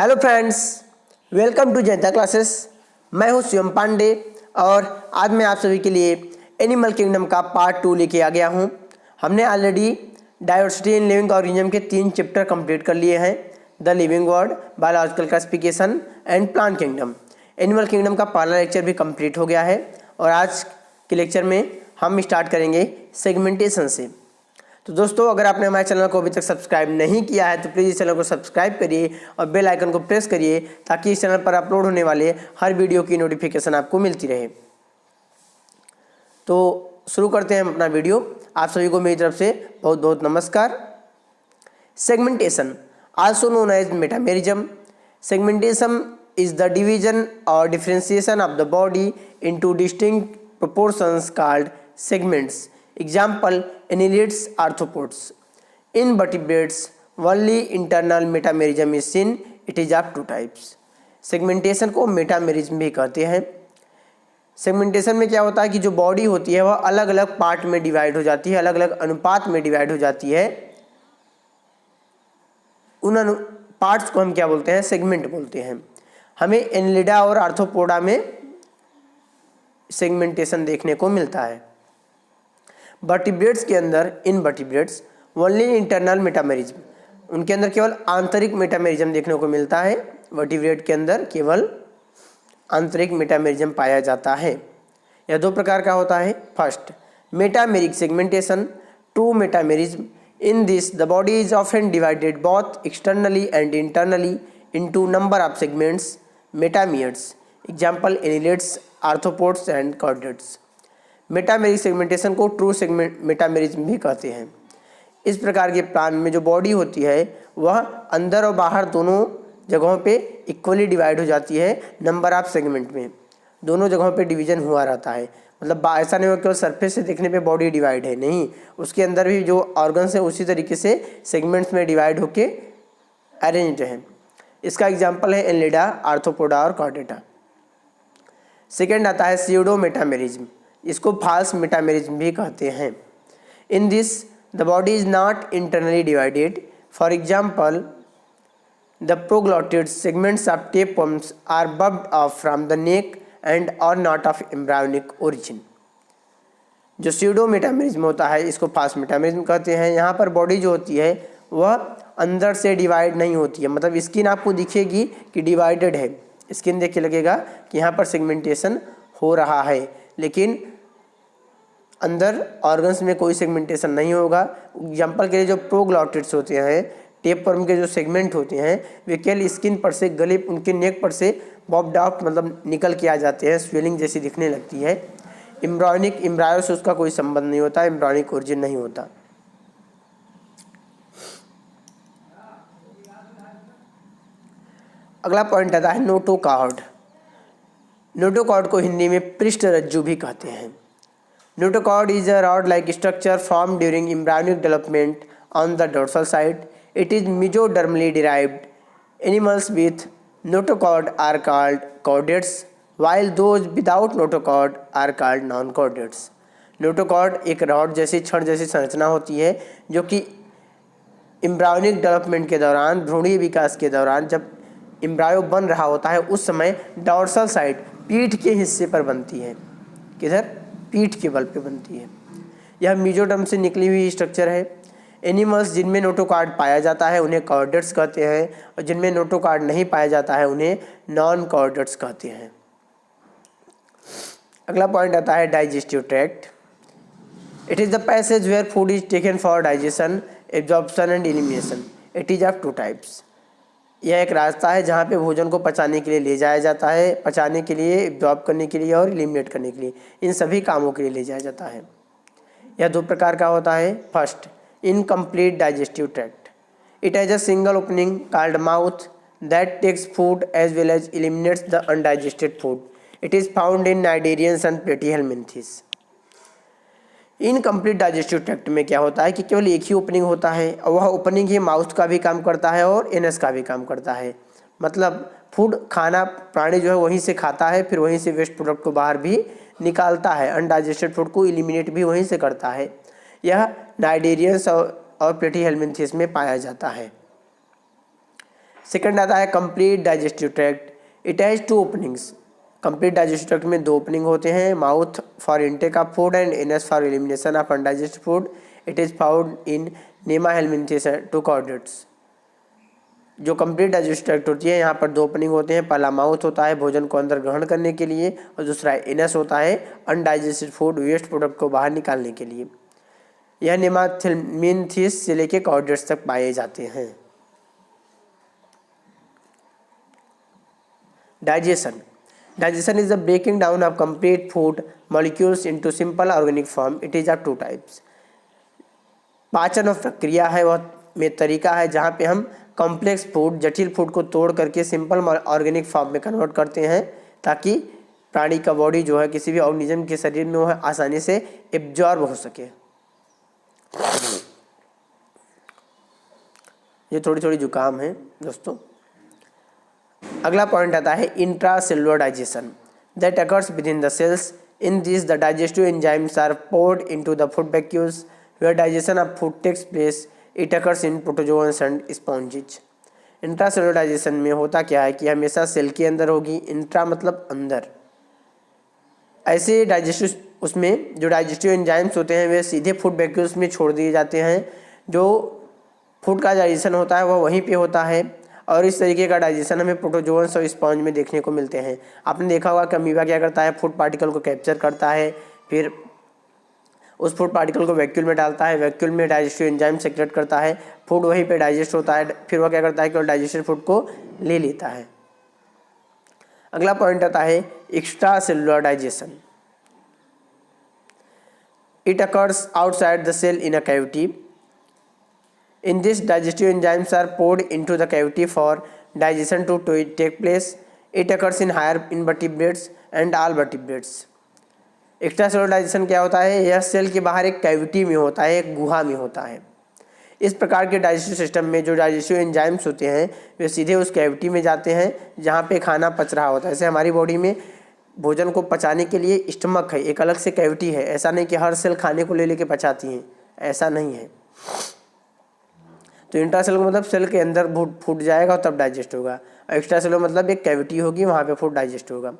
Hello friends, welcome to Janata classes. मैं हूं शिवम पांडे और आज मैं आप सभी के लिए एनिमल किंगडम का पार्ट 2 लेके आ गया हूं। हमने already diversity in living organism के 3 चैप्टर कंप्लीट कर लिए हैं, the living world, biological classification and plant kingdom. Animal kingdom का पहला लेक्चर भी कंप्लीट हो गया है और आज के लेक्चर में हम स्टार्ट करेंगे सेगमेंटेशन से। तो दोस्तों, अगर आपने हमारे चैनल को अभी तक सब्सक्राइब नहीं किया है तो प्लीज़ इस चैनल को सब्सक्राइब करिए और बेल आइकन को प्रेस करिए ताकि इस चैनल पर अपलोड होने वाले हर वीडियो की नोटिफिकेशन आपको मिलती रहे। तो शुरू करते हैं अपना वीडियो। आप सभी को मेरी तरफ से बहुत बहुत नमस्कार। Segmentation, also known as metamerism. Segmentation is the division और differentiation of the body into distinct proportions called segments. Example, annelids, arthropods. In vertebrates, only internal metamerism is seen. It is of 2 types. Segmentation को metamerism भी कहते हैं। Segmentation में क्या होता है कि जो बॉडी होती है वह अलग अलग पार्ट में डिवाइड हो जाती है, अलग अलग अनुपात में डिवाइड हो जाती है। उन पार्ट्स को हम क्या बोलते हैं? सेगमेंट बोलते हैं। हमें एनिलिडा और आर्थ्रोपोडा में सेगमेंटेशन देखने को मिलता है। वर्टिब्रेट्स के अंदर, इन वर्टिब्रेट्स ओनली इंटरनल मेटामेरिज्म, उनके अंदर केवल आंतरिक मेटामेरिज्म देखने को मिलता है। वर्टिब्रेट के अंदर केवल आंतरिक मेटामेरिज्म पाया जाता है। यह 2 प्रकार का होता है। First, metameric segmentation, true metamerism. In this the body is often divided both externally and internally into number of segments, metameres. Example, annelids, arthropods and chordates. Metameric segmentation को ट्रू मेटामेरिज्म भी कहते हैं। इस प्रकार के प्लांट में जो body होती है वह अंदर और बाहर दोनों जगहों पे इक्वली डिवाइड हो जाती है। नंबर ऑफ सेगमेंट में दोनों जगहों पे डिवीजन हुआ रहता है। मतलब ऐसा नहीं हो केवल सरफेस से देखने पे बॉडी डिवाइड है, नहीं, उसके अंदर भी जो ऑर्गन्स हैं उसी तरीके से सेगमेंट्स में डिवाइड होके अरेंज्ड हैं। इसका एग्जाम्पल है एनिलिडा, आर्थ्रोपोडा और कॉर्डेटा। सेकेंड आता है स्यूडो मेटामेरिज्म, इसको फाल्स मेटामेरिज्म भी कहते हैं। In this the body is not internally divided. For example, the proglottid segments of tapeworms are budded off from the neck and are not of embryonic origin. जो pseudo metamerism होता है इसको false metamerism कहते हैं। यहाँ पर body जो होती है वह अंदर से डिवाइड नहीं होती है। मतलब स्किन आपको दिखेगी कि डिवाइडेड है, स्किन देख के लगेगा कि यहाँ पर सेगमेंटेशन हो रहा है, लेकिन अंदर ऑर्गन्स में कोई सेगमेंटेशन नहीं होगा। एग्जाम्पल के लिए जो प्रोग्लॉटिड्स होते हैं, टेपवर्म के जो सेगमेंट होते हैं वे केवल स्किन पर से, गले, उनके नेक पर से बॉब्ड आउट मतलब निकल के आ जाते हैं, स्वेलिंग जैसी दिखने लगती है। एम्ब्रायो से उसका कोई संबंध नहीं होता, एम्ब्रायोनिक ओरिजिन नहीं होता। अगला पॉइंट आता है नोटोकॉर्ड। नोटोकॉर्ड को हिंदी में पृष्ठ रज्जु भी कहते हैं। Notochord is a rod-like structure formed during embryonic development on the dorsal side. It is mesodermally derived. Animals with notochord are called chordates, while those without notochord are called non-chordates. Notochord एक rod जैसी, छड़ जैसी संरचना होती है जो कि embryonic development के दौरान, भ्रूणीय विकास के दौरान, जब एम्ब्रायो बन रहा होता है उस समय डॉर्सल साइड, पीठ के हिस्से पर बनती है। किधर? पीठ के बल पे बनती है। यह मेसोडर्म से निकली हुई स्ट्रक्चर है। एनिमल्स जिनमें नोटोकॉर्ड पाया जाता है उन्हें कॉर्डेट्स कहते हैं और जिनमें नोटोकॉर्ड नहीं पाया जाता है उन्हें नॉन कॉर्डेट्स कहते हैं। अगला पॉइंट आता है digestive tract. It is the passage where food is taken for digestion, absorption and elimination. It is of 2 types. यह एक रास्ता है जहाँ पे भोजन को पचाने के लिए ले जाया जाता है, पचाने के लिए, एब्जॉर्ब करने के लिए और एलिमिनेट करने के लिए, इन सभी कामों के लिए ले जाया जाता है। यह 2 प्रकार का होता है। First, incomplete digestive tract. It has a single opening called mouth that takes food as well as eliminates the undigested food. It is found in cnidarians and platyhelminthes. Incomplete digestive tract में क्या होता है कि केवल एक ही opening होता है और वह ओपनिंग ही माउथ का भी काम करता है और एनस का भी काम करता है। मतलब फूड, खाना प्राणी जो है वहीं से खाता है, फिर वहीं से वेस्ट प्रोडक्ट को बाहर भी निकालता है, अनडाइजेस्टेड फूड को एलिमिनेट भी वहीं से करता है। यह नाइडेरियंस और प्लेटीहेल्मिन्थेस में पाया जाता है। सेकंड आता है complete digestive tract, it has 2 openings. Complete digestive tract में 2 ओपनिंग होते हैं, mouth for intake of food and anus for elimination of undigested food. It is found इन नेमा हेलमिंथेस 2 कॉर्डेट्स। जो कंप्लीट डाइजेस्टिव ट्रैक्ट होती है यहाँ पर 2 ओपनिंग होते हैं, पहला माउथ होता है भोजन को अंदर ग्रहण करने के लिए और दूसरा एनस होता है अनडाइजेस्टेड फूड वेस्ट प्रोडक्ट को बाहर निकालने के लिए। यह नेमाथिलमिन्थिस से लेकर कॉर्डेट्स तक पाए जाते हैं। Digestion is the breaking down of complete food molecules into simple organic form. It is of 2 types. पाचन और प्रक्रिया है वह में तरीका है जहाँ पे हम कॉम्प्लेक्स फूड जटिल फूड को तोड़ करके सिंपल ऑर्गेनिक फॉर्म में कन्वर्ट करते हैं ताकि प्राणी का बॉडी जो है किसी भी ऑर्गेनिज्म के शरीर में वह आसानी से एब्जॉर्ब हो सके। ये थोड़ी थोड़ी जुकाम है दोस्तों। अगला पॉइंट आता है intracellular digestion that occurs within the cells. In this the digestive enzymes are poured into the food vacuoles where digestion of food takes place. It occurs in protozoans and sponges. Intracellular digestion में होता क्या है कि हमेशा cell के अंदर होगी, intra मतलब अंदर। ऐसे डाइजेस्टिव उसमें जो डाइजेस्टिव एंजाइम्स होते हैं वे सीधे फूड वैक्यूल्स में छोड़ दिए जाते हैं। जो फूड का डाइजेशन होता है वह वहीं पे होता है और इस तरीके का डाइजेशन हमें प्रोटोजोअन्स और स्पॉन्ज में देखने को मिलते हैं। आपने देखा होगा कि अमीबा क्या करता है, फूड पार्टिकल को कैप्चर करता है, फिर उस फूड पार्टिकल को वैक्यूल में डालता है, वैक्यूल में डाइजेस्टिव एंजाइम सेक्रेट करता है, फूड वहीं पे डाइजेस्ट होता है, फिर वह क्या करता है कि डाइजेस्टेड फूड को ले लेता है। अगला पॉइंट आता है extra cellular digestion. It occurs outside the cell in a cavity. In this, digestive enzymes are poured into the cavity for digestion to take place. It occurs in higher invertebrates and all vertebrates. Extra cellular digestion क्या होता है? यह cell के बाहर एक cavity में होता है, एक गुहा में होता है। इस प्रकार के डाइजेस्टिव सिस्टम में जो डाइजेस्टिव एंजाइम्स होते हैं वे सीधे उस कैविटी में जाते हैं जहाँ पे खाना पच रहा होता है। जैसे हमारी बॉडी में भोजन को पचाने के लिए स्टमक है, एक अलग से कैविटी है। ऐसा नहीं कि हर सेल खाने को ले लेके पचाती हैं, ऐसा नहीं है। तो इंट्रासेलुलर मतलब सेल के अंदर फूड जाएगा और तब डाइजेस्ट होगा। एक्स्ट्रा सेलुलर मतलब एक कैविटी होगी, वहाँ पे फूड डाइजेस्ट होगा।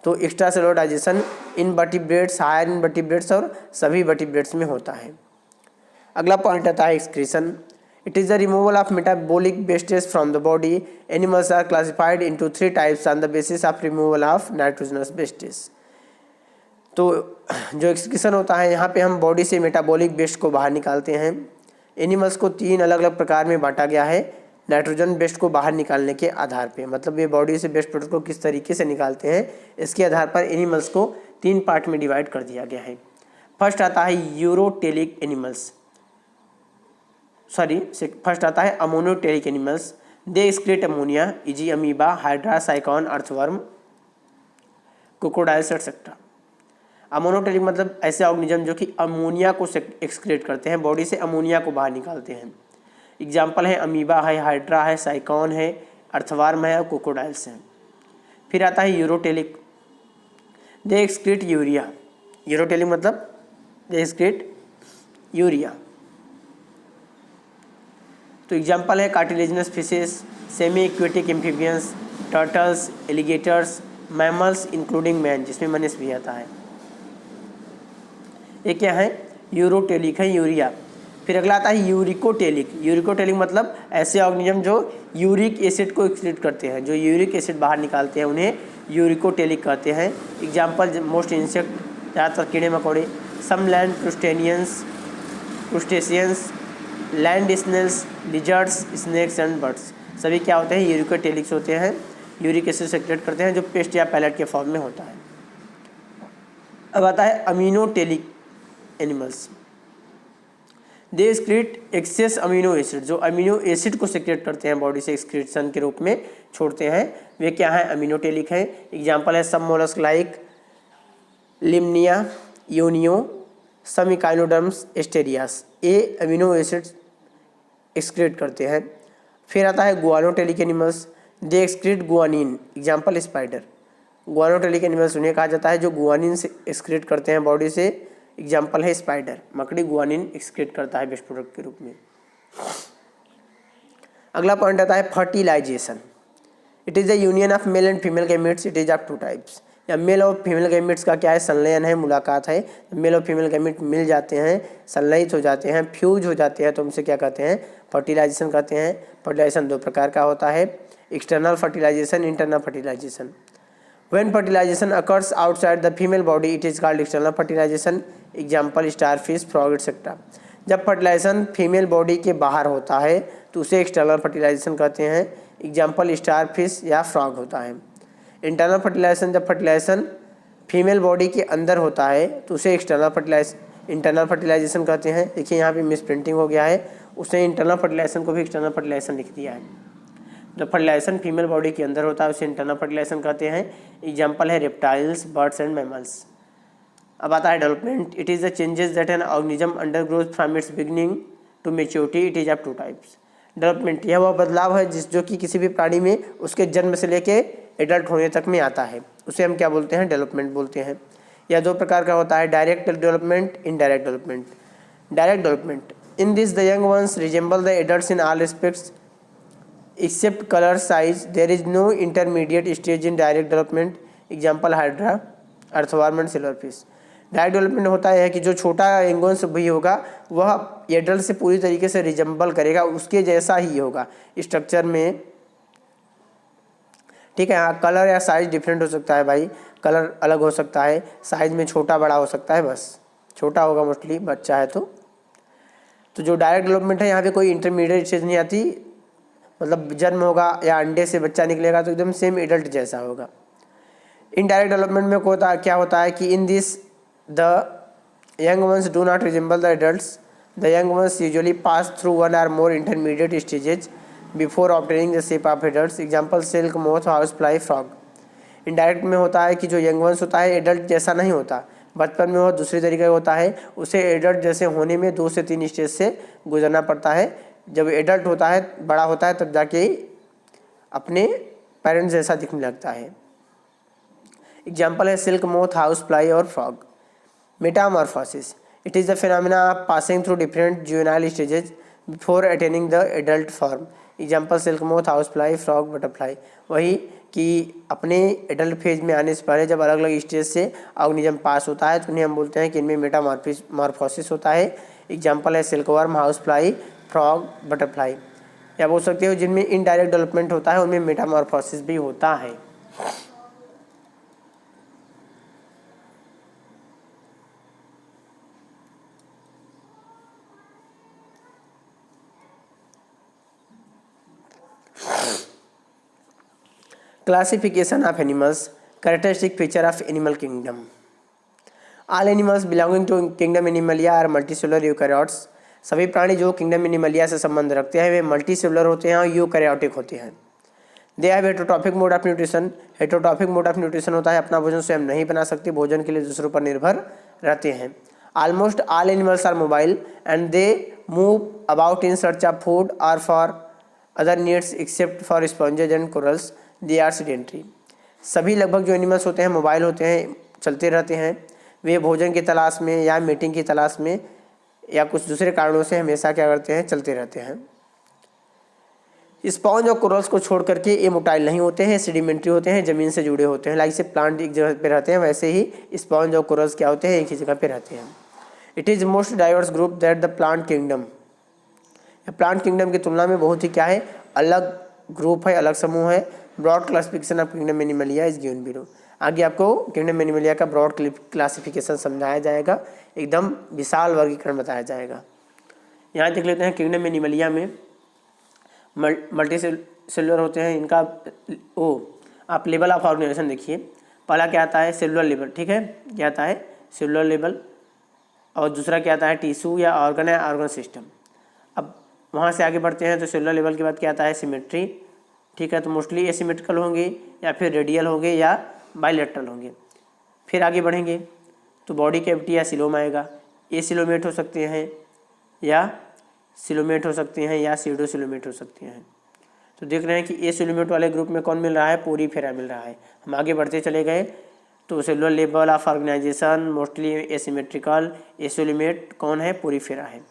तो extra cellular digestion in vertebrates, higher invertebrates और सभी वर्टिब्रेट्स में होता है। अगला पॉइंट आता है excretion. It is the removal of metabolic wastage from the body. Animals are classified into 3 types on the basis of removal of nitrogenous wastage. तो जो एक्सक्रीशन होता है यहाँ पे हम बॉडी से मेटाबॉलिक वेस्ट को बाहर निकालते हैं। एनिमल्स को 3 अलग अलग प्रकार में बांटा गया है नाइट्रोजन वेस्ट को बाहर निकालने के आधार पे। मतलब ये बॉडी से वेस्ट प्रोडक्ट को किस तरीके से निकालते हैं इसके आधार पर एनिमल्स को 3 पार्ट में डिवाइड कर दिया गया है। फर्स्ट आता है यूरोटेलिक एनिमल्स, फर्स्ट आता है ammonotelic animals. They excrete ammonia easy amoeba, hydra, साइकॉन, earthworm, crocodiles etcetera. Ammonotelic मतलब ऐसे ऑर्गेनिज्म जो कि अमोनिया को एक्सक्रीट करते हैं, बॉडी से अमोनिया को बाहर निकालते हैं। एग्जाम्पल है अमीबा है, हाइड्रा है, साइकॉन है, अर्थवर्म है और क्रोकोडाइल्स हैं। फिर आता है यूरोटेलिक, दे एक्सक्रीट यूरिया। यूरोटेलिक मतलब दे एक्सक्रीट यूरिया। तो एग्जाम्पल है cartilaginous fishes, semi aquatic amphibians, turtles, alligators, mammals including man, जिसमें मनुष्य भी आता है। ये क्या है? यूरोटेलिक है, यूरिया। फिर अगला आता है यूरिकोटेलिक। यूरिकोटेलिक मतलब ऐसे ऑर्गेनिज्म जो यूरिक एसिड को एक्सक्रीट करते हैं, जो यूरिक एसिड बाहर निकालते हैं, उन्हें यूरिकोटेलिक कहते हैं। एग्जाम्पल मोस्ट इंसेक्ट, ज़्यादातर कीड़े मकोड़े, some land crustaceans, land snails, lizards, snakes and birds, सभी क्या होते हैं? यूरिकोटेलिक्स होते हैं, यूरिक एसिड सेक्रेट करते हैं जो पेस्ट या पैलेट के फॉर्म में होता है। अब आता है aminotelic animals. They excrete excess amino acid, जो अमीनो एसिड को सेक्रेट करते हैं बॉडी से एक्सक्रीशन के रूप में छोड़ते हैं, वे क्या है? अमीनोटेलिक है। एग्जाम्पल है सब mollusc like Limnaea, Unio, some echinoderms, Asterias, ये अमीनो एसिड एक्सक्रीट करते हैं। फिर आता है guanotelic animals, they excrete guanine. Example spider. Guanotelic animals उन्हें कहा जाता है जो गुआनिन से एक्सक्रीट करते हैं बॉडी से। एग्जाम्पल है स्पाइडर, मकड़ी गुआनिन एक्सक्रीट करता है वेस्ट प्रोडक्ट के रूप में। अगला पॉइंट आता है fertilization. It is the union of male and female gametes, it is of two types. या मेल और फीमेल गैमेट्स का क्या है, संलयन है, मुलाकात है। मेल और फीमेल गैमेट मिल जाते हैं, संलयित हो जाते हैं, फ्यूज हो जाते हैं, तो उनसे क्या कहते हैं, फर्टिलाइजेशन कहते हैं। फर्टिलाइजेशन दो प्रकार का होता है, external fertilization, internal fertilization. When fertilization occurs outside the female body, it is called external fertilization. Example starfish, frog, etc. जब फर्टिलाइजेशन फीमेल बॉडी के बाहर होता है तो उसे एक्सटर्नल फर्टिलाइजेशन कहते हैं। एग्जाम्पल स्टारफिश या फ्रॉग होता है। इंटरनल फर्टिलाइजेशन, जब फर्टिलाइजेशन फीमेल बॉडी के अंदर होता है तो उसे इंटरनल फर्टिलाइजेशन कहते हैं। देखिए यहाँ पे मिस प्रिंटिंग हो गया है, उसने इंटरनल फर्टिलाइजेशन को भी एक्सटर्नल फर्टिलाइजेशन लिख दिया है। जब फर्टिलाइजेशन फीमेल बॉडी के अंदर होता है उसे इंटरनल फर्टिलाइजेशन कहते हैं। एग्जाम्पल है रेप्टाइल्स, बर्ड्स एंड मैमल्स। अब आता है development. It is the changes that an organism undergoes from its beginning to maturity, it is of two types. Development यह वह बदलाव है जो कि किसी भी प्राणी में उसके जन्म से लेके एडल्ट होने तक में आता है, उसे हम क्या बोलते हैं, डेवलपमेंट बोलते हैं। यह दो प्रकार का होता है, direct development, indirect development. Direct development, in this the young once resemble the adults in all respects except color size. There is no intermediate stage in direct development. Example hydra, earthworm and silverfish. Direct development होता है कि जो छोटा एंगोन्स भी होगा वह adult से पूरी तरीके से रिजेंबल करेगा, उसके जैसा ही होगा स्ट्रक्चर में। ठीक है, हाँ कलर या साइज डिफरेंट हो सकता है भाई, कलर अलग हो सकता है, साइज में छोटा बड़ा हो सकता है, बस छोटा होगा मोस्टली बच्चा है तो जो डायरेक्ट डेवलपमेंट है यहाँ पे कोई इंटरमीडिएट स्टेज नहीं आती, मतलब जन्म होगा या अंडे से बच्चा निकलेगा तो एकदम सेम एडल्ट जैसा होगा। इनडायरेक्ट डेवलपमेंट में क्या होता है कि in this the young ones do not resemble the adults. The young ones usually pass through one or more intermediate stages before obtaining the shape of adults. Example silk, moth, house fly, frog. Indirect में होता है कि जो young ones होता है adult जैसा नहीं होता, बचपन में वह दूसरी तरीके का होता है, उसे एडल्ट जैसे होने में 2 से 3 स्टेज से गुजरना पड़ता है। जब एडल्ट होता है, बड़ा होता है, तब जाके अपने पेरेंट्स जैसा दिखने लगता है। एग्जाम्पल है सिल्क, मोथ, हाउस फ्लाई और frog. Metamorphosis, it is the phenomena of passing through different juvenile stages before attaining the adult form. Example silk, moth, house fly, frog, butterfly. वही कि अपने एडल्ट फेज में आने से पहले जब अलग अलग स्टेज से ऑर्गेनिज्म पास होता है तो उन्हें हम बोलते हैं कि इनमें मेटामॉर्फोसिस होता है। एग्जाम्पल है silkworm, house fly, frog, butterfly. या बोल सकते हो जिनमें इनडायरेक्ट डेवलपमेंट होता है उनमें मेटामॉर्फोसिस भी होता है। Classification of animals, characteristic feature of animal kingdom. All animals belonging to kingdom Animalia are multicellular eukaryotes. सभी प्राणी जो किंगडम एनिमलिया से संबंध रखते हैं वे मल्टीसेलुलर होते हैं और यूकैरियोटिक होते हैं। They have heterotrophic mode of nutrition. Heterotrophic mode of nutrition होता है अपना भोजन स्वयं नहीं बना सकते, भोजन के लिए दूसरों पर निर्भर रहते हैं। Almost all animals are mobile and they move about in search of food और for other needs except for sponges and corals, they are sedentary. सभी लगभग जो एनिमल्स होते हैं मोबाइल होते हैं, चलते रहते हैं। वे भोजन की तलाश में या मीटिंग की तलाश में या कुछ दूसरे कारणों से हमेशा क्या करते हैं, चलते रहते हैं। स्पॉन्ज और कोरल्स को छोड़ करके ये मोटाइल नहीं होते हैं, सेडिमेंट्री होते हैं, ज़मीन से जुड़े होते हैं। लाइक से प्लांट एक जगह पे रहते हैं वैसे ही स्पॉन्ज और कोरल्स क्या होते हैं, एक ही जगह पे रहते हैं। It is most diverse group that the plant kingdom. Plant kingdom की तुलना में बहुत ही क्या है, अलग ग्रुप है, अलग समूह है। Broad classification of kingdom Animalia is given below. आगे आपको किंगडम एनिमलिया का ब्रॉड क्लासिफिकेशन समझाया जाएगा, एकदम विशाल वर्गीकरण बताया जाएगा। यहाँ देख लेते हैं किंगडम एनिमलिया में मल्टी सेलुलर होते हैं। इनका आप लेवल ऑफ ऑर्गेनाइजेशन देखिए। पहला क्या आता है, सेलुलर लेवल, ठीक है, क्या आता है सेलुलर लेवल। और दूसरा क्या आता है, टिश्यू या ऑर्गन है, ऑर्गन सिस्टम। अब वहाँ से आगे बढ़ते हैं तो सेलुलर लेवल के बाद क्या आता है, सिमेट्री, ठीक है। तो मोस्टली एसिमेट्रिकल होंगे या फिर रेडियल होंगे या बाइलेटरल होंगे। फिर आगे बढ़ेंगे तो बॉडी कैविटी या सिलोम आएगा। ये सिलोमेट हो सकते हैं या सिलोमेट हो सकते हैं या सीडो सिलोमेट हो सकते हैं। तो देख रहे हैं कि ए सिलोमेट वाले ग्रुप में कौन मिल रहा है, पोरीफेरा मिल रहा है। हम आगे बढ़ते चले गए तो cellular level of organisation mostly asymmetrical, acoelomate कौन है, पोरीफेरा है।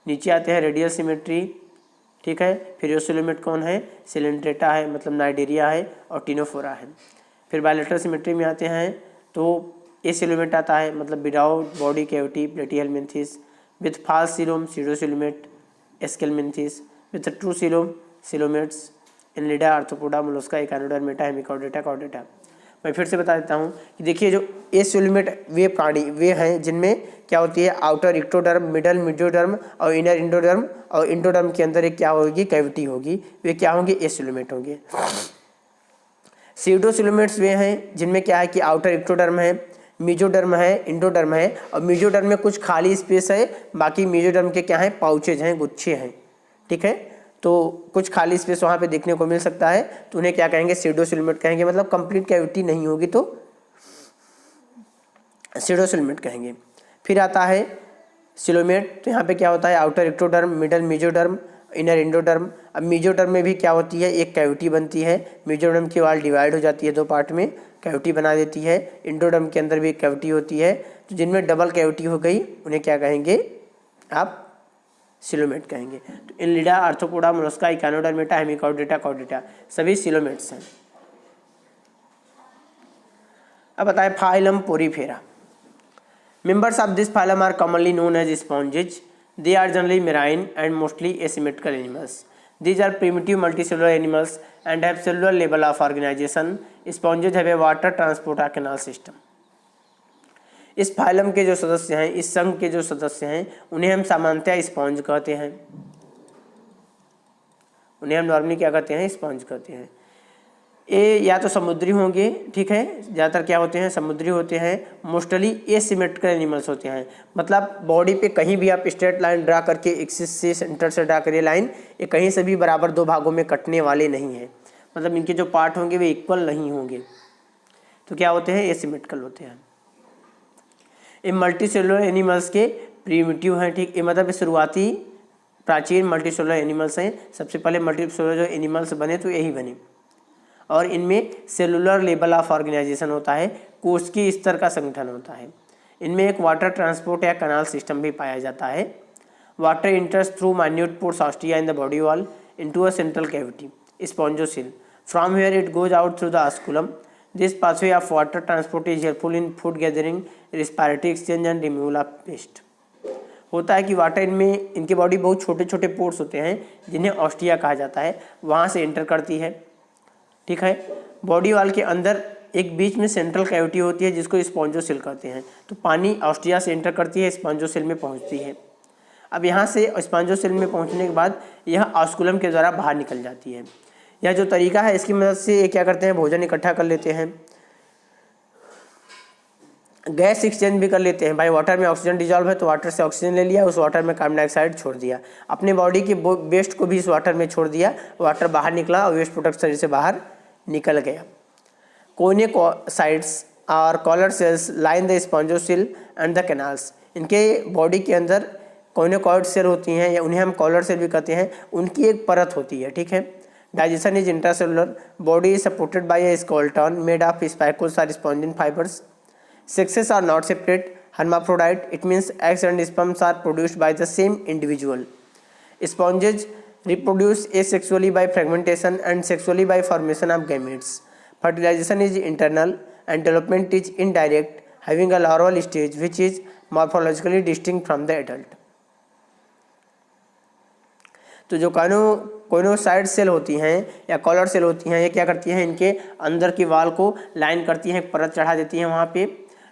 नीचे आते हैं रेडियल सिमेट्री, ठीक है। फिर ओसिलोमेट कौन है, सिलेंड्रेटा है, मतलब नाइडेरिया है, और टिनोफोरा है। फिर बायलेटरल सिमेट्री में आते हैं तो एसिलोमेट आता है, मतलब without body cavity Platyhelminthes, with false coelom pseudocoelomate Aschelminthes, with true coelom coelomates, Annelida Arthropoda Mollusca Echinodermata Hemichordata Chordata. मैं फिर से बता देता हूँ कि देखिए जो एसिलोमेट वे प्राणी वे हैं जिनमें क्या होती है, आउटर इक्टोडर्म, मिडल मीडियोडर्म और इनर इंडोडर्म, और इंडोडर्म के अंदर एक क्या होगी, कैविटी होगी, वे क्या होंगे, एसिलोमेट होंगे। सीडोसिलोमेट्स वे हैं जिनमें क्या है कि आउटर इक्टोडर्म है, मीजोडर्म है, इंडोडर्म है, और मीजोडर्म में कुछ खाली स्पेस है, बाकी मीजोडर्म के क्या है, पाउचेज हैं, गुच्छे हैं, ठीक है। तो कुछ खाली स्पेस वहाँ पे देखने को मिल सकता है, तो उन्हें क्या कहेंगे, सीडोसिलोमेट कहेंगे, मतलब कंप्लीट कैविटी नहीं होगी तो सीडोसिलोमेट कहेंगे। फिर आता है सिलोमेट, तो यहाँ पे क्या होता है, outer ectoderm, middle mesoderm, inner endoderm. अब मीजोडर्म में भी क्या होती है, एक कैविटी बनती है, मीजोडर्म की वाल डिवाइड हो जाती है दो पार्ट में, कैविटी बना देती है। इंडोडर्म के अंदर भी एक कैविटी होती है, तो जिनमें डबल कैविटी हो गई उन्हें क्या कहेंगे, आप सिलोमेट कहेंगे। तो Annelida Arthropoda Mollusca Echinodermata Hemichordata Chordata सभी सिलोमेट्स हैं। अब बताएं phylum Porifera. Members of this phylum are commonly known as sponges. They are generally marine and mostly asymmetrical animals. These are primitive multicellular animals and have cellular level of organization. Sponges have a water transport canal system. इस phylum के जो सदस्य हैं, इस संघ के जो सदस्य हैं, उन्हें हम सामान्यतः स्पॉन्ज कहते हैं। उन्हें हम नॉर्मली क्या कहते हैं, स्पॉन्ज कहते हैं। ये या तो समुद्री होंगे, ठीक है, ज़्यादातर क्या होते हैं, समुद्री होते हैं। मोस्टली एसिमेट्रिकल एनिमल्स होते हैं, मतलब बॉडी पे कहीं भी आप स्ट्रेट लाइन ड्रा करके एक्सिस से सेंटर से ड्रा करिए लाइन, ये कहीं से भी बराबर दो भागों में कटने वाले नहीं हैं, मतलब इनके जो पार्ट होंगे वे इक्वल नहीं होंगे, तो क्या होते हैं, एसिमेट्रिकल होते हैं। ये मल्टीसेलुलर एनिमल्स के प्रीमिटिव हैं, ठीक, ये मतलब शुरुआती प्राचीन मल्टीसेलुलर एनिमल्स हैं। सबसे पहले मल्टीसेलुलर जो एनिमल्स बने तो यही बने, और इनमें सेलुलर लेवल ऑफ ऑर्गेनाइजेशन होता है, कोशिकीय स्तर का संगठन होता है। इनमें एक वाटर ट्रांसपोर्ट या कनाल सिस्टम भी पाया जाता है। Water इंटर्स through minute pores ostia in the body wall into a central cavity स्पॉन्जोसिल from here it goes out through the osculum. This pathway of water transport is helpful in food gathering, respiratory exchange and removal of paste. होता है कि water इनमें, इनके body बहुत छोटे छोटे pores होते हैं जिन्हें ऑस्टिया कहा जाता है, वहाँ से एंटर करती है, ठीक है। बॉडी वॉल के अंदर एक बीच में सेंट्रल कैविटी होती है जिसको स्पॉन्जोसिल कहते हैं, तो पानी ऑस्टिया से एंटर करती है, स्पॉन्जोसिल में पहुंचती है। अब यहाँ से स्पॉन्जोसिल में पहुंचने के बाद यह ऑस्कुलम के द्वारा बाहर निकल जाती है। यह जो तरीका है इसकी मदद से ये क्या करते हैं, भोजन इकट्ठा कर लेते हैं, गैस एक्सचेंज भी कर लेते हैं। भाई वाटर में ऑक्सीजन डिजॉल्व है तो वाटर से ऑक्सीजन ले लिया, उस वाटर में कार्बन डाइऑक्साइड छोड़ दिया, अपने बॉडी के वेस्ट को भी इस वाटर में छोड़ दिया, वाटर बाहर निकला और वेस्ट प्रोडक्ट शरीर से बाहर निकल गया। कोनिकोसाइट्स और collar cells line the spongocoel and the canals. इनके बॉडी के अंदर कोनिकोइड सेल होती हैं, या उन्हें हम कॉलर सेल भी कहते हैं, उनकी एक परत होती है, ठीक है। Digestion is intracellular, body is supported by a skeleton made of spicules और spongin fibres. Sexes are not separate, hermaphrodite, it means eggs and sperms are produced by the same individual. Sponges reproduce asexually by fragmentation and sexually by formation of gametes. Fertilization is internal and development is indirect, having a larval stage which is morphologically distinct from the adult. तो जो कोइनोसाइड cell होती हैं या collar cell होती हैं, ये क्या करती हैं, इनके अंदर की वाल को लाइन करती हैं, परत चढ़ा देती हैं वहाँ पे।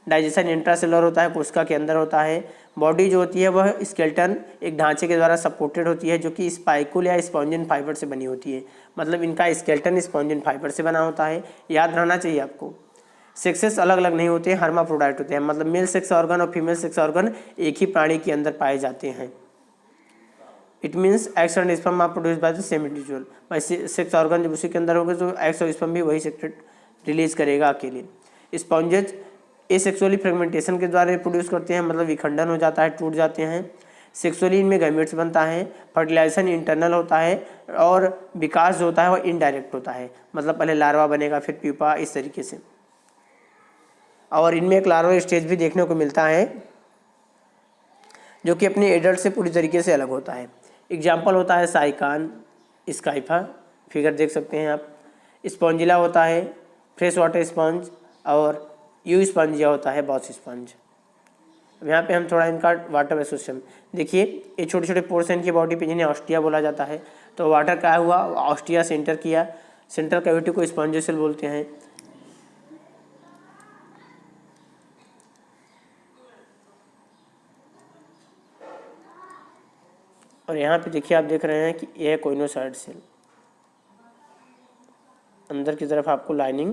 डाइजेशन इंट्रासेलुलर होता है, कोशिका के अंदर होता है। बॉडी जो होती है वह स्केलेटन एक ढांचे के द्वारा सपोर्टेड होती है जो कि स्पाइकुल या स्पॉन्जिन फाइबर से बनी होती है, मतलब इनका स्केलेटन स्पॉन्जिन फाइबर से बना होता है, याद रहना चाहिए आपको। सेक्सेस अलग अलग नहीं होते हैं, हर्माफ्रोडाइट होते हैं, मतलब मेल सेक्स ऑर्गन और फीमेल सेक्स ऑर्गन एक ही प्राणी के अंदर पाए जाते हैं। It means eggs and sperm are produce by the same individual. वैसे सेक्स ऑर्गन जब उसी के अंदर होंगे तो एक्स और स्पर्म भी वही सेक्रेट रिलीज करेगा अकेले। स्पॉन्जेज एसेक्सुअली फ्रेगमेंटेशन के द्वारा रिप्रोड्यूस करते हैं, मतलब विखंडन हो जाता है, टूट जाते हैं। सेक्सुअली इनमें गैमेट्स बनता है। फर्टिलाइजेशन इंटरनल होता है और विकास जो होता है वह इनडायरेक्ट होता है, मतलब पहले लार्वा बनेगा फिर प्यूपा, इस तरीके से। और इनमें एक लार्वा स्टेज भी देखने को मिलता है जो कि अपने एडल्ट से पूरी तरीके से अलग होता है। एग्जाम्पल होता है साइकान, स्काइफा, फिगर देख सकते हैं आप। स्पॉन्जिला होता है फ्रेश वाटर स्पंज, और यू स्पंजिया होता है बॉस स्पंज। अब यहाँ पे हम थोड़ा इनका वाटर एसोसिएशन देखिए, ये छोटे छोटे पोर्शन की बॉडी पे जिन्हें ऑस्टिया बोला जाता है। तो वाटर क्या हुआ, ऑस्टिया से एंटर किया, सेंट्रल कैविटी को स्पॉन्जियोसेल बोलते हैं। और यहाँ पे देखिए, आप देख रहे हैं कि यह कोइनोसाइड सेल, अंदर की तरफ आपको लाइनिंग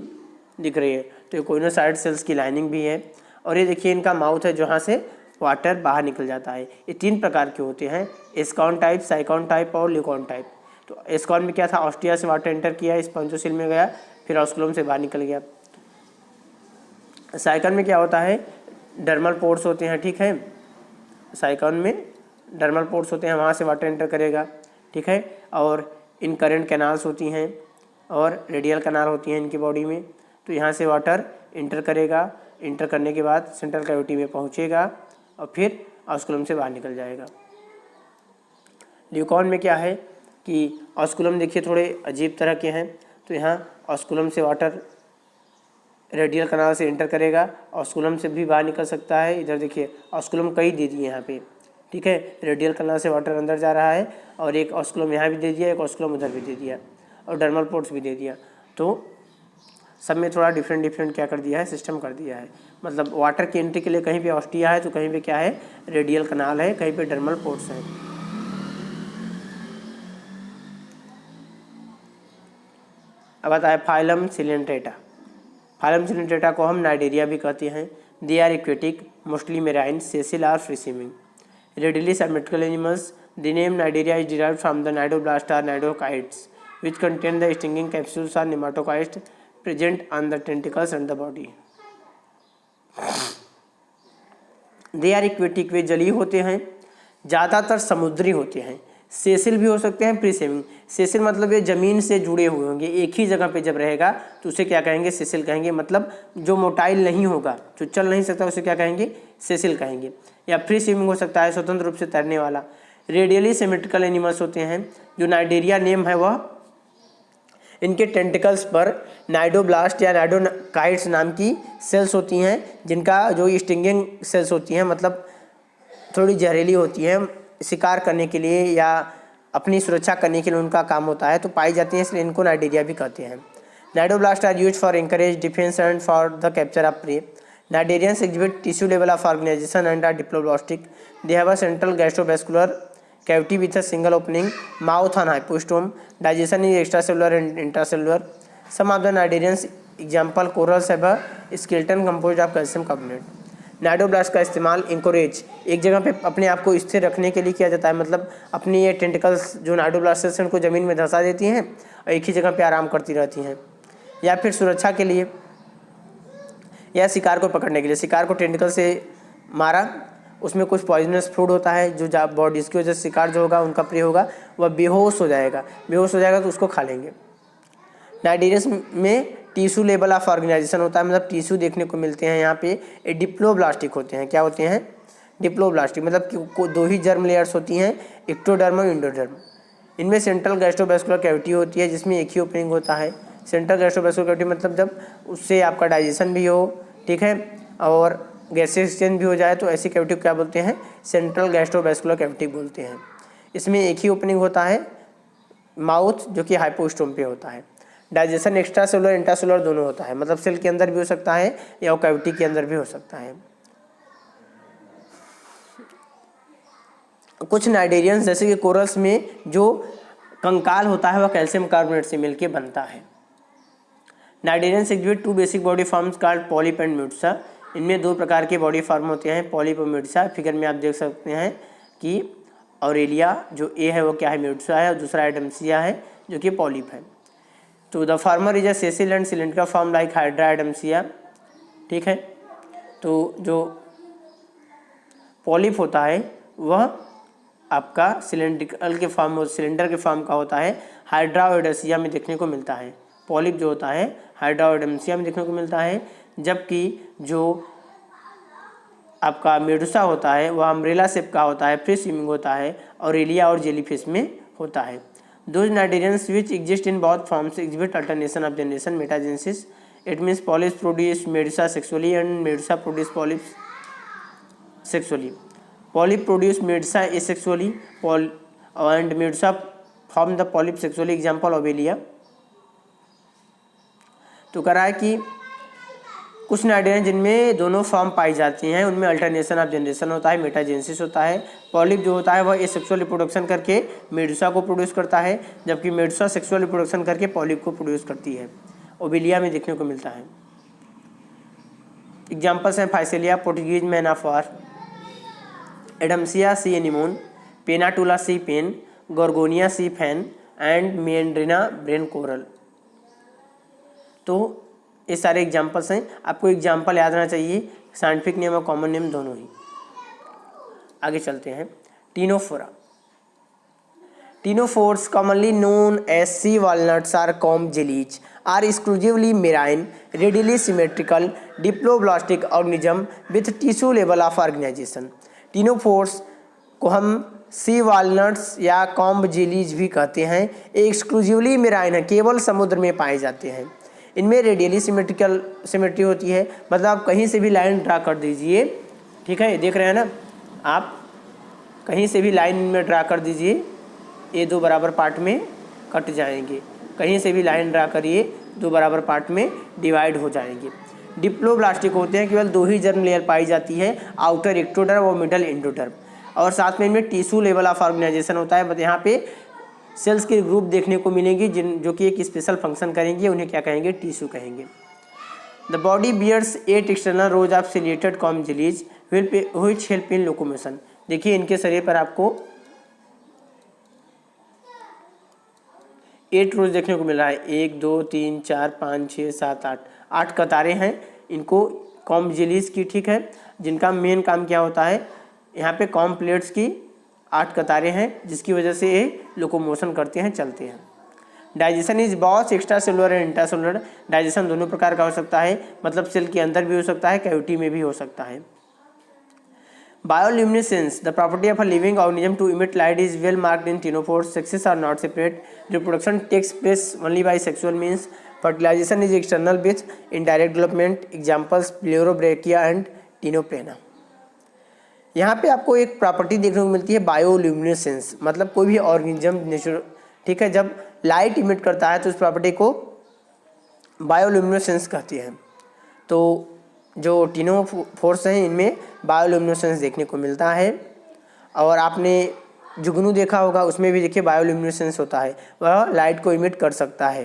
दिख रही है, तो ये कोइनोसाइड सेल्स की लाइनिंग भी है। और ये देखिए इनका माउथ है जहाँ से वाटर बाहर निकल जाता है। ये 3 प्रकार के होते हैं, एस्कॉन टाइप, साइकॉन टाइप और ल्यूकॉन टाइप। तो एस्कॉन में क्या था, ऑस्टिया से वाटर एंटर किया, स्पॉन्जोसेल में गया, फिर ऑस्कुलम से बाहर निकल गया। साइकॉन में क्या होता है, डर्मल पोर्स होते हैं, ठीक है। साइकॉन में डर्मल पोर्स होते हैं, वहाँ से वाटर एंटर करेगा, ठीक है। और इन करेंट कैनाल्स होती हैं और रेडियल कैनाल होती हैं इनकी बॉडी में। तो यहाँ से वाटर इंटर करेगा, इंटर करने के बाद सेंट्रल कैविटी में पहुँचेगा और फिर ऑस्कुलम से बाहर निकल जाएगा। ल्यूकॉन में क्या है कि ऑस्कुलम देखिए थोड़े अजीब तरह के हैं। तो यहाँ ऑस्कुलम से वाटर रेडियल कैनाल से इंटर करेगा, ऑस्कुलम से भी बाहर निकल सकता है। इधर देखिए ऑस्कुलम कई दे दिए यहाँ पे, ठीक है। रेडियल कैनाल से वाटर अंदर जा रहा है और एक ऑस्कुलम यहाँ भी दे दिया, एक ऑस्कुलम उधर भी दे दिया और डर्मल पोर्ट्स भी दे दिया। तो सब में थोड़ा डिफरेंट क्या कर दिया है, सिस्टम कर दिया है। मतलब वाटर की एंट्री के लिए कहीं पे ऑस्टिया है तो कहीं पे क्या है, रेडियल कैनाल है, कहीं पे डर्मल पोर्ट्स है। अब आता है फाइलम सिलेंट्रेटा। फाइलम सिलेंट्रेटा को हम नाइडेरिया भी कहते हैं। They are aquatic, mostly marine, sessile or free swimming, readily symmetrical animals. The name Nidaria is derived from the Nidoblast or Nidocytes, which contain the stinging capsules or nematocytes present on the tentacles and the body. They are aquatic, वे जलीय होते हैं, ज़्यादातर समुद्री होते हैं। Cecil भी हो सकते हैं, प्री स्विमिंग। सेसिल मतलब ये ज़मीन से जुड़े हुए होंगे, एक ही जगह पे जब रहेगा तो उसे क्या कहेंगे, सेसिल कहेंगे। मतलब जो मोटाइल नहीं होगा, जो चल नहीं सकता, उसे क्या कहेंगे, सेसिल कहेंगे। या फ्री स्विमिंग हो सकता है, स्वतंत्र रूप से तैरने वाला। रेडियली सिमेट्रिकल एनिमल्स होते हैं। जो नाइडेरिया नेम है वह इनके टेंटिकल्स पर नाइडोब्लास्ट या नाइडोकाइट्स नाम की सेल्स होती हैं, जिनका जो स्टिंगिंग सेल्स होती हैं, मतलब थोड़ी जहरीली होती हैं, शिकार करने के लिए या अपनी सुरक्षा करने के लिए उनका काम होता है, तो पाई जाती हैं, इसलिए इनको नाइडेरिया भी कहते हैं। Cnidoblasts are used for anchorage defence and for the capture of prey. Cnidaриans exhibit tissue level of organization and are diploblastic. They have a central gastrovascular cavity with a single opening, mouth and hypostome. Digestion is extracellular and intracellular. Some of the Cnidarians, example corals, have a skeleton composed of calcium carbonate. Cnidoblast का इस्तेमाल इंकोरेज, एक जगह पे अपने आप को स्थिर रखने के लिए किया जाता है। मतलब अपनी ये टेंटिकल्स जो नाइडोब्लास्ट उनको ज़मीन में धंसा देती हैं और एक ही जगह पे आराम करती रहती हैं। या फिर सुरक्षा के लिए या शिकार को पकड़ने के लिए। शिकार को टेंटिकल से मारा, उसमें कुछ पॉइजनस फूड होता है जो बॉडी, इसकी वजह से शिकार जो होगा, उनका प्रे होगा, वह बेहोश हो जाएगा। बेहोश हो जाएगा तो उसको खा लेंगे। नाइडेरियस में टिश्यू लेवल ऑफ ऑर्गेनाइजेशन होता है, मतलब टिश्यू देखने को मिलते हैं यहाँ पे। ये डिप्लोब्लास्टिक होते हैं। क्या होते हैं, डिप्लोब्लास्टिक। मतलब कि 2 ही जर्म लेयर्स होती हैं, एक्टोडर्म और इंडोडर्म। इनमें सेंट्रल गैस्ट्रोवैस्कुलर कैविटी होती है जिसमें एक ही ओपनिंग होता है। सेंट्रल गैस्ट्रोवैस्कुलर कैविटी मतलब जब उससे आपका डाइजेशन भी हो, ठीक है, और गैसेस एक्सचेंज भी हो जाए, तो ऐसी कैविटी को क्या बोलते हैं, सेंट्रल गैस्ट्रोवैस्कुलर कैविटी बोलते हैं। इसमें एक ही ओपनिंग होता है, माउथ, जो कि हाइपोस्टोम पे होता है। डाइजेशन एक्स्ट्रा सेलुलर इंट्रासेलुलर दोनों होता है, मतलब सेल के अंदर भी हो सकता है या वो कैविटी के अंदर भी हो सकता है। कुछ नाइडेरियंस जैसे कि कोरल्स में जो कंकाल होता है वह कैल्शियम कार्बोनेट से मिलकर बनता है। Cnidarians exhibit 2 basic body forms called polyp and medusa. इनमें 2 प्रकार के बॉडी फॉर्म होते हैं, पॉलिप और म्यूट्सा। फिगर में आप देख सकते हैं कि ऑरेलिया जो ए है वो क्या है, म्यूट्सा है, और दूसरा एडम्सिया है जो कि पॉलिप है। तो the former is a sessile and cylindrical form like Hydra Adamsia, ठीक है। तो जो पॉलिप होता है वह आपका सिलेंड्रिकल के फॉर्म, सिलेंडर के फॉर्म का होता है, हाइड्रा और एडम्सिया में देखने को मिलता है। पॉलिप जो होता है हाइड्रा और एडम्सिया में देखने को मिलता है, जबकि जो आपका मेडुसा होता है वह अम्ब्रेला शेप का होता है, फ्री स्विमिंग होता है, और एलिया और जेलीफिश में होता है। Those cnidarians which exist in both forms exhibit alternation of generation metagenesis. It means polyps produce medusa sexually and medusa produce polyps sexually. Polyp produce medusa asexually and medusa form the polyp sexually. Example Obelia. तो कह रहा है कि कुछ नाइटेरियन जिनमें दोनों form पाई जाती हैं उनमें अल्टरनेशन ऑफ जनरेशन होता है, मेटाजेनेसिस होता है। पॉलिप जो होता है वह एसेक्सुअल रिप्रोडक्शन करके मेडुसा को प्रोड्यूस करता है, जबकि मेडुसा सेक्सुअल रिप्रोडक्शन करके पॉलिप को प्रोड्यूस करती है। ओबिलिया में देखने को मिलता है। एग्जाम्पल्स हैं Physalia Portuguese man of war, Adamsia sea anemone, Pennatula sea pen, Gorgonia sea fan and Meandrina brain coral. तो ये सारे एग्जाम्पल्स हैं। आपको एग्जाम्पल याद रहना चाहिए, साइंटिफिक नेम और कॉमन नेम दोनों ही। आगे चलते हैं। Ctenophora. Ctenophores, commonly known as sea walnuts or comb jellies, are exclusively marine, readily symmetrical, diploblastic organism with tissue level of organization. Ctenophores को हम सी वालनट्स या कॉम्ब जेलीज भी कहते हैं। एक्सक्लूसिवली मेराइन है, केवल समुद्र में पाए जाते हैं। इनमें रेडियली सिमेट्री होती है, मतलब आप कहीं से भी लाइन ड्रा कर दीजिए, ठीक है, देख रहे हैं ना आप, कहीं से भी लाइन में ड्रा कर दीजिए, ये दो बराबर पार्ट में कट जाएंगे। कहीं से भी लाइन ड्रा करिए, दो बराबर पार्ट में डिवाइड हो जाएंगे। डिप्लोब्लास्टिक होते हैं, केवल दो ही जर्म लेयर पाई जाती है, आउटर एक्टोडर्म और मिडल एंडोडर्म, और साथ में इनमें टिश्यू लेवल ऑफ ऑर्गेनाइजेशन होता है। बट यहाँ पे सेल्स के ग्रुप देखने को मिलेंगी जो कि एक स्पेशल फंक्शन करेंगे, उन्हें क्या कहेंगे, टिश्यू कहेंगे। The body bears 8 external rows of ciliated comb jellies which help in locomotion. देखिए इनके शरीर पर आपको 8 रोज देखने को मिल रहा है। 1 2 3 4 5 6 7 8 कतारें हैं इनको कॉम्ब जेलीज की, ठीक है, जिनका मेन काम क्या होता है, यहाँ पे कॉम्ब प्लेट्स की 8 कतारें हैं, जिसकी वजह से ये लोकोमोशन करते हैं, चलते हैं। Digestion is both extra cellular and intracellular. Digestion दोनों प्रकार का हो सकता है, मतलब सेल के अंदर भी हो सकता है, कैविटी में भी हो सकता है। Bioluminescence, the property of a living organism to emit light, is well marked in ctenophores. Sexes are not separate. Reproduction takes place only by sexual means. Fertilization is external with indirect development. Examples Pleurobrachia and Ctenoplana. यहाँ पे आपको एक property देखने को मिलती है bioluminescence, मतलब कोई भी ऑर्गेनिज्म नेचुरल, ठीक है, जब लाइट इमिट करता है तो उस प्रॉपर्टी को बायोल्यूमिनेसेंस कहती है। तो जो टीनोफोर्स हैं इनमें बायोल्यूमिनेसेंस देखने को मिलता है। और आपने जुगनू देखा होगा, उसमें भी देखिए बायोल्यूमिनेसेंस होता है, वह लाइट को इमिट कर सकता है।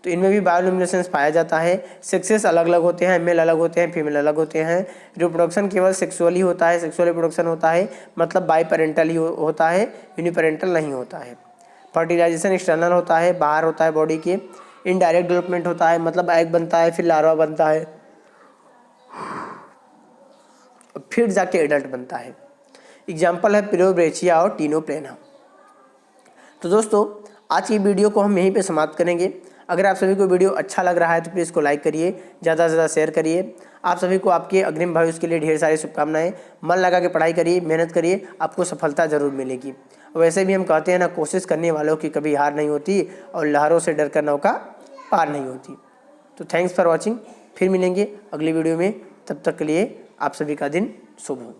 तो इनमें भी बायोल्यूमिनेसेंस पाया जाता है। सेक्सेस अलग अलग होते हैं, मेल अलग होते हैं, फीमेल अलग होते हैं। रिप्रोडक्शन केवल सेक्सुअली होता है, सेक्सुअल रिप्रोडक्शन होता है, मतलब बाईपेरेंटल ही होता है, यूनिपेरेंटल नहीं होता है। फर्टिलाइजेशन एक्सटर्नल होता है, बाहर होता है बॉडी के। इनडायरेक्ट डेवलपमेंट होता है, मतलब एग बनता है, फिर लार्वा बनता है, फिर जाके एडल्ट बनता है। एग्जाम्पल है प्लेरोब्रेचिया और टीनोप्लेना। तो दोस्तों आज की वीडियो को हम यहीं पे समाप्त करेंगे। अगर आप सभी को वीडियो अच्छा लग रहा है तो प्लीज़ इसको लाइक करिए, ज़्यादा से ज़्यादा शेयर करिए। आप सभी को आपके अग्रिम भविष्य के लिए ढेर सारी शुभकामनाएं। मन लगा के पढ़ाई करिए, मेहनत करिए, आपको सफलता ज़रूर मिलेगी। वैसे भी हम कहते हैं ना, कोशिश करने वालों की कभी हार नहीं होती और लहरों से डर कर नौका पार नहीं होती। तो थैंक्स फॉर वॉचिंग, फिर मिलेंगे अगली वीडियो में। तब तक के लिए आप सभी का दिन शुभ हो।